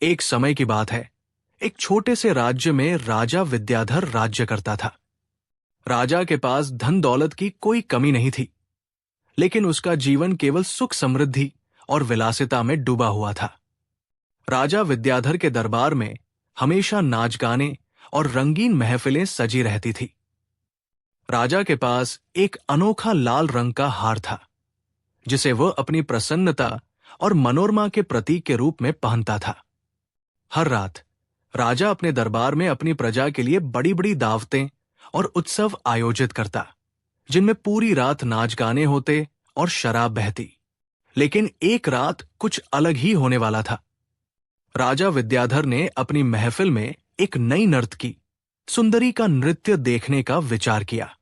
एक समय की बात है। एक छोटे से राज्य में राजा विद्याधर राज्य करता था। राजा के पास धन दौलत की कोई कमी नहीं थी, लेकिन उसका जीवन केवल सुख समृद्धि और विलासिता में डूबा हुआ था। राजा विद्याधर के दरबार में हमेशा नाच गाने और रंगीन महफिलें सजी रहती थी। राजा के पास एक अनोखा लाल रंग का हार था, जिसे वह अपनी प्रसन्नता और मनोरमा के प्रतीक के रूप में पहनता था। हर रात राजा अपने दरबार में अपनी प्रजा के लिए बड़ी बड़ी दावतें और उत्सव आयोजित करता, जिनमें पूरी रात नाच गाने होते और शराब बहती। लेकिन एक रात कुछ अलग ही होने वाला था। राजा विद्याधर ने अपनी महफिल में एक नई नर्तकी सुंदरी का नृत्य देखने का विचार किया।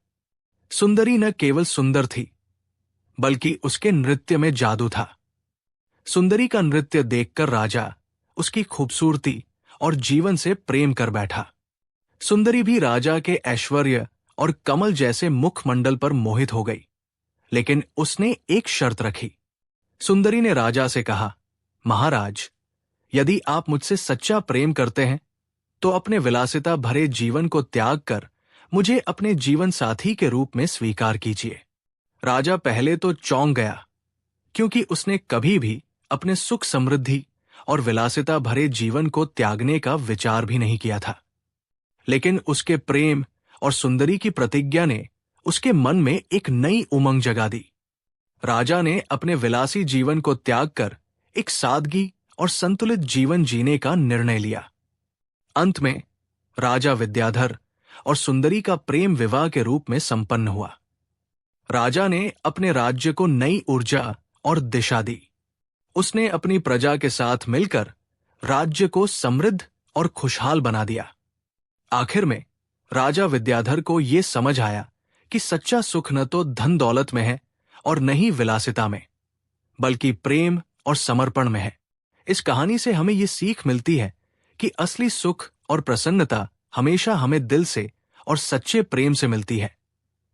सुंदरी न केवल सुंदर थी, बल्कि उसके नृत्य में जादू था। सुंदरी का नृत्य देखकर राजा उसकी खूबसूरती और जीवन से प्रेम कर बैठा। सुंदरी भी राजा के ऐश्वर्य और कमल जैसे मुखमंडल पर मोहित हो गई, लेकिन उसने एक शर्त रखी। सुंदरी ने राजा से कहा, महाराज, यदि आप मुझसे सच्चा प्रेम करते हैं तो अपने विलासिता भरे जीवन को त्याग कर मुझे अपने जीवन साथी के रूप में स्वीकार कीजिए। राजा पहले तो चौंक गया, क्योंकि उसने कभी भी अपने सुख समृद्धि और विलासिता भरे जीवन को त्यागने का विचार भी नहीं किया था। लेकिन उसके प्रेम और सुंदरी की प्रतिज्ञा ने उसके मन में एक नई उमंग जगा दी। राजा ने अपने विलासी जीवन को त्याग कर एक सादगी और संतुलित जीवन जीने का निर्णय लिया। अंत में राजा विद्याधर और सुंदरी का प्रेम विवाह के रूप में संपन्न हुआ। राजा ने अपने राज्य को नई ऊर्जा और दिशा दी। उसने अपनी प्रजा के साथ मिलकर राज्य को समृद्ध और खुशहाल बना दिया। आखिर में राजा विद्याधर को यह समझ आया कि सच्चा सुख न तो धन दौलत में है और न ही विलासिता में, बल्कि प्रेम और समर्पण में है। इस कहानी से हमें यह सीख मिलती है कि असली सुख और प्रसन्नता हमेशा हमें दिल से और सच्चे प्रेम से मिलती है,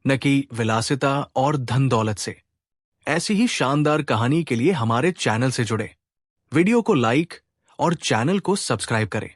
न कि विलासिता और धन दौलत से। ऐसी ही शानदार कहानी के लिए हमारे चैनल से जुड़े। वीडियो को लाइक और चैनल को सब्सक्राइब करें।